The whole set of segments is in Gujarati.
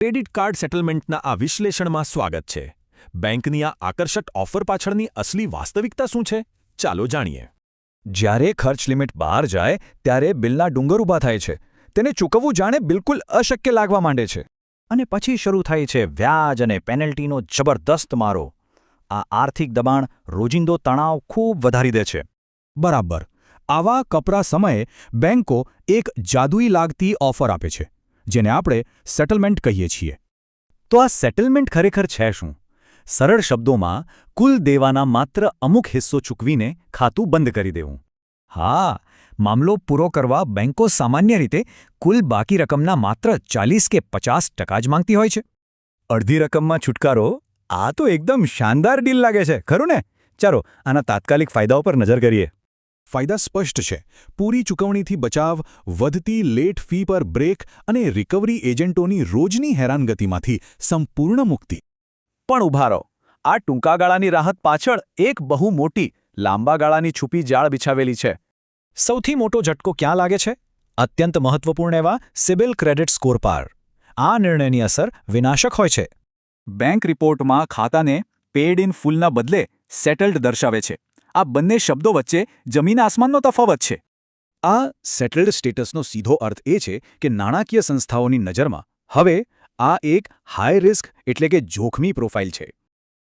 ક્રેડિટ કાર્ડ સેટલમેન્ટના આ વિશ્લેષણમાં સ્વાગત છે. બેંકની આ આકર્ષક ઓફર પાછળની અસલી વાસ્તવિકતા શું છે? ચાલો જાણીએ. જ્યારે ખર્ચ લિમિટ બહાર જાય ત્યારે બિલના ડુંગર ઊભા થાય છે. તેને ચૂકવવું જાણે બિલકુલ અશક્ય લાગવા માંડે છે. અને પછી શરૂ થાય છે વ્યાજ અને પેનલ્ટીનો જબરદસ્ત મારો. આ આર્થિક દબાણ રોજિંદો તણાવ ખૂબ વધારી દે છે. બરાબર. આવા કપરા સમયે બેંકો એક જાદુઈ લાગતી ઓફર આપે છે, જેને આપણે સેટલમેન્ટ કહીએ છીએ. તો આ સેટલમેન્ટ ખરેખર છે શું? સરળ શબ્દોમાં, કુલ દેવાના માત્ર અમુક હિસ્સો ચૂકવીને ખાતું બંધ કરી દેવું. હા, મામલો પૂરો કરવા બેંકો સામાન્ય રીતે કુલ બાકી રકમના માત્ર 40 કે 50% જ માંગતી હોય છે. અડધી રકમમાં છુટકારો? આ તો એકદમ શાનદાર ડીલ લાગે છે, ખરું ને? ચાલો આના તાત્કાલિક ફાયદાઓ પર નજર કરીએ. ફાયદા સ્પષ્ટ છે. પૂરી ચૂકવણીથી બચાવ, વધતી લેટ ફી પર બ્રેક અને રિકવરી એજન્ટોની રોજની હેરાનગતિમાંથી સંપૂર્ણ મુક્તિ. પણ ઊભા રહો, આ ટૂંકા ગાળાની રાહત પાછળ એક બહુ મોટી, લાંબા ગાળાની છુપી જાળ બિછાવેલી છે. સૌથી મોટો ઝટકો ક્યાં લાગે છે? અત્યંત મહત્વપૂર્ણ એવા સિબિલ ક્રેડિટ સ્કોર પર. આ નિર્ણયની અસર વિનાશક હોય છે. બેંક રિપોર્ટમાં ખાતાને પેડ ઇન ફૂલના બદલે સેટલડ દર્શાવે છે. આ બંને શબ્દો વચ્ચે જમીન આસમાનનો તફાવત છે. આ સેટલડ સ્ટેટસનો સીધો અર્થ એ છે કે નાણાકીય સંસ્થાઓની નજરમાં હવે આ એક હાઈ રિસ્ક એટલે કે જોખમી પ્રોફાઇલ છે.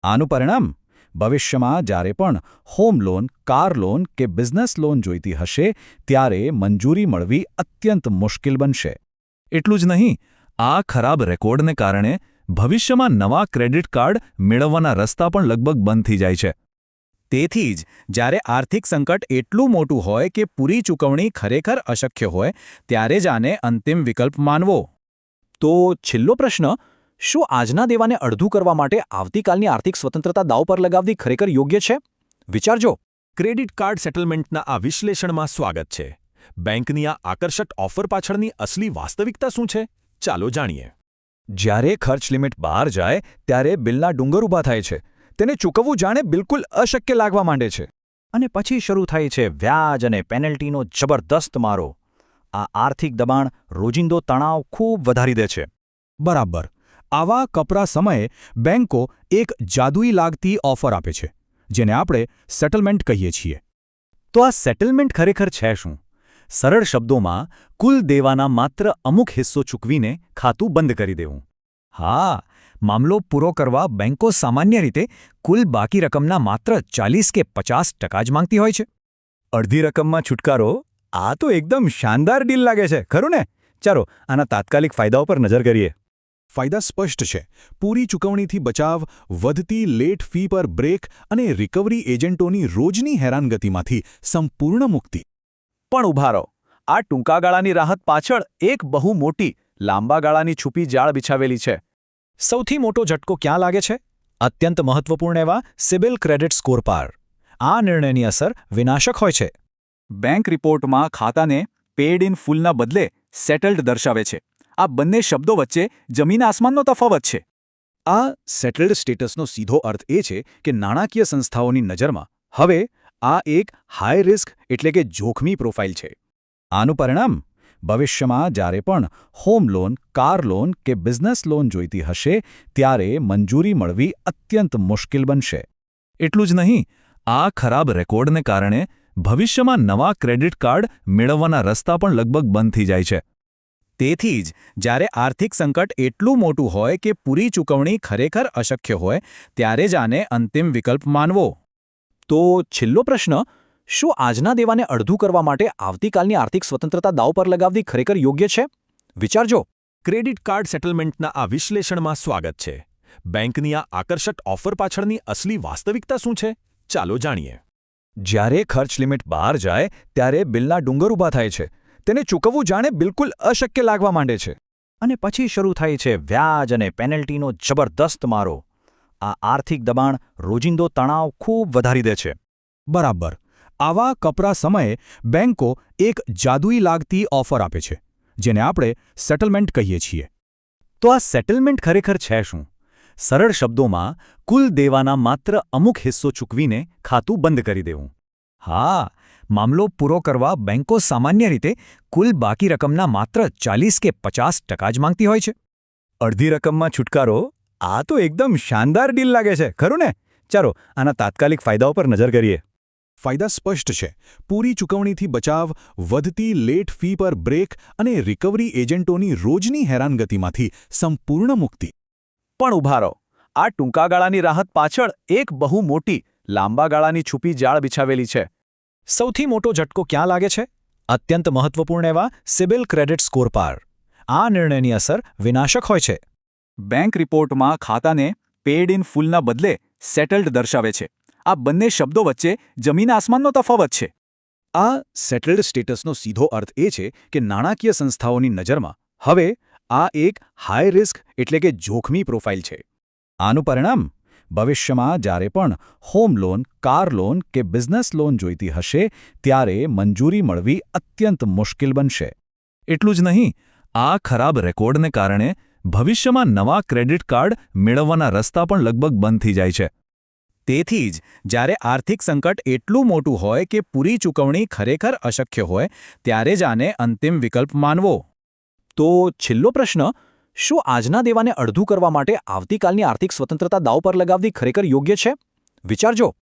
આનું પરિણામ? ભવિષ્યમાં જ્યારે પણ હોમ લોન, કાર લોન કે બિઝનેસ લોન જોઈતી હશે ત્યારે મંજૂરી મળવી અત્યંત મુશ્કેલ બનશે. એટલું જ નહીં, આ ખરાબ રેકોર્ડને કારણે ભવિષ્યમાં નવા ક્રેડિટ કાર્ડ મેળવવાના રસ્તા પણ લગભગ બંધ થઈ જાય છે. તેથી જ જ્યારે આર્થિક સંકટ એટલું મોટું હોય કે પૂરી ચૂકવણી ખરેખર અશક્ય હોય ત્યારે જ આને અંતિમ વિકલ્પ માનવો. તો છેલ્લો પ્રશ્ન, શું આજના દેવાને અડધું કરવા માટે આવતીકાલની આર્થિક સ્વતંત્રતા દાવ પર લગાવવી ખરેખર યોગ્ય છે? વિચારજો. ક્રેડિટ કાર્ડ સેટલમેન્ટના આ વિશ્લેષણમાં સ્વાગત છે. બેંકની આ આકર્ષક ઓફર પાછળની અસલી વાસ્તવિકતા શું છે? ચાલો જાણીએ. જ્યારે ખર્ચ લિમિટ બહાર જાય ત્યારે બિલના ડુંગર ઊભા થાય છે. તેને ચૂકવવું જાણે બિલકુલ અશક્ય લાગવા માંડે છે. અને પછી શરૂ થાય છે વ્યાજ અને પેનલ્ટીનો જબરદસ્ત મારો. આ આર્થિક દબાણ રોજિંદો તણાવ ખૂબ વધારી દે છે. બરાબર. આવા કપરા સમયે બેંકો એક જાદુઈ લાગતી ઓફર આપે છે, જેને આપણે સેટલમેન્ટ કહીએ છીએ. તો આ સેટલમેન્ટ ખરેખર છે શું? સરળ શબ્દોમાં, કુલ દેવાના માત્ર અમુક હિસ્સો ચૂકવીને ખાતું બંધ કરી દેવું. હા, મામલો પૂરો કરવા બેંકો સામાન્ય રીતે કુલ બાકી રકમના માત્ર 40 કે 50% જ માંગતી હોય છે. અડધી રકમમાં છુટકારો? આ તો એકદમ શાનદાર ડીલ લાગે છે, ખરું ને? ચાલો આના તાત્કાલિક ફાયદાઓ પર નજર કરીએ. ફાયદા સ્પષ્ટ છે. પૂરી ચૂકવણીથી બચાવ, વધતી લેટ ફી પર બ્રેક અને રિકવરી એજન્ટોની રોજની હેરાનગતિમાંથી સંપૂર્ણ મુક્તિ. પણ ઊભા રહો, આ ટૂંકા ગાળાની રાહત પાછળ એક બહુ મોટી, લાંબા ગાળાની છુપી જાળ બિછાવેલી છે. સૌથી મોટો ઝટકો ક્યાં લાગે છે? અત્યંત મહત્વપૂર્ણ એવા સિબિલ ક્રેડિટ સ્કોર પર. આ નિર્ણયની અસર વિનાશક હોય છે. બેંક રિપોર્ટમાં ખાતાને પેડ ઇન ફૂલના બદલે સેટલડ દર્શાવે છે. આ બંને શબ્દો વચ્ચે જમીન આસમાનનો તફાવત છે. આ સેટલડ સ્ટેટસનો સીધો અર્થ એ છે કે નાણાકીય સંસ્થાઓની નજરમાં હવે આ એક હાઈ રિસ્ક એટલે કે જોખમી પ્રોફાઇલ છે. આનું પરિણામ? ભવિષ્યમાં જ્યારે પણ હોમ લોન, કાર લોન કે બિઝનેસ લોન જોઈતી હશે ત્યારે મંજૂરી મળવી અત્યંત મુશ્કેલ બનશે. એટલું જ નહીં, આ ખરાબ રેકોર્ડને કારણે ભવિષ્યમાં નવા ક્રેડિટ કાર્ડ મેળવવાના રસ્તા પણ લગભગ બંધ થઈ જાય છે. તેથી જ જ્યારે આર્થિક સંકટ એટલું મોટું હોય કે પૂરી ચૂકવણી ખરેખર અશક્ય હોય ત્યારે જ આને અંતિમ વિકલ્પ માનવો. તો છેલ્લો પ્રશ્ન, શું આજના દેવાને અડધું કરવા માટે આવતીકાલની આર્થિક સ્વતંત્રતા દાવ પર લગાવવી ખરેખર યોગ્ય છે? વિચારજો. ક્રેડિટ કાર્ડ સેટલમેન્ટના આ વિશ્લેષણમાં સ્વાગત છે. બેંકની આ આકર્ષક ઓફર પાછળની અસલી વાસ્તવિકતા શું છે? ચાલો જાણીએ. જ્યારે ખર્ચ લિમિટ બહાર જાય ત્યારે બિલના ડુંગર ઊભા થાય છે. તેને ચૂકવવું જાણે બિલકુલ અશક્ય લાગવા માંડે છે. અને પછી શરૂ થાય છે વ્યાજ અને પેનલ્ટીનો જબરદસ્ત મારો. આ આર્થિક દબાણ રોજિંદો તણાવ ખૂબ વધારી દે છે. બરાબર. આવા કપરા સમયે બેંકો એક જાદુઈ લાગતી ઓફર આપે છે, જેને આપણે સેટલમેન્ટ કહીએ છીએ. તો આ સેટલમેન્ટ ખરેખર છે શું? સરળ શબ્દોમાં, કુલ દેવાના માત્ર અમુક હિસ્સો ચૂકવીને ખાતું બંધ કરી દેવું. હા, મામલો પૂરો કરવા બેંકો સામાન્ય રીતે કુલ બાકી રકમના માત્ર 40 કે 50% જ માંગતી હોય છે. અડધી રકમમાં છુટકારો? આ તો એકદમ શાનદાર ડીલ લાગે છે, ખરું ને? ચાલો આના તાત્કાલિક ફાયદાઓ પર નજર કરીએ. ફાયદા સ્પષ્ટ છે. પૂરી ચૂકવણીથી બચાવ, વધતી લેટ ફી પર બ્રેક અને રિકવરી એજન્ટોની રોજની હેરાનગતિમાંથી સંપૂર્ણ મુક્તિ. પણ ઊભા રહો, આ ટૂંકા ગાળાની રાહત પાછળ એક બહુ મોટી લાંબા ગાળાની છુપી જાળ બિછાવેલી છે. સૌથી મોટો ઝટકો ક્યાં લાગે છે? અત્યંત મહત્વપૂર્ણ એવા સિબિલ ક્રેડિટ સ્કોર પર. આ નિર્ણયની અસર વિનાશક હોય છે. બેંક રિપોર્ટમાં ખાતાને પેડ ઇન ફૂલના બદલે સેટલડ દર્શાવે છે. આ બંને શબ્દો વચ્ચે જમીન આસમાનનો તફાવત છે. આ સેટલડ સ્ટેટસનો સીધો અર્થ એ છે કે નાણાકીય સંસ્થાઓની નજરમાં હવે આ એક હાઈ રિસ્ક એટલે કે જોખમી પ્રોફાઇલ છે. આનું પરિણામ? ભવિષ્યમાં જ્યારે પણ હોમ લોન, કાર લોન કે બિઝનેસ લોન જોઈતી હશે ત્યારે મંજૂરી મળવી અત્યંત મુશ્કેલ બનશે. એટલું જ નહીં, આ ખરાબ રેકોર્ડને કારણે ભવિષ્યમાં નવા ક્રેડિટ કાર્ડ મેળવવાના રસ્તા પણ લગભગ બંધ થઈ જાય છે. તેથી જ જ્યારે આર્થિક સંકટ એટલું મોટું હોય કે પૂરી ચૂકવણી ખરેખર અશક્ય હોય ત્યારે જ આને અંતિમ વિકલ્પ માનવો. તો છેલ્લો પ્રશ્ન, શું આજના દેવાને અડધું કરવા માટે આવતીકાલની આર્થિક સ્વતંત્રતા દાવ પર લગાવવી ખરેખર યોગ્ય છે? વિચારજો.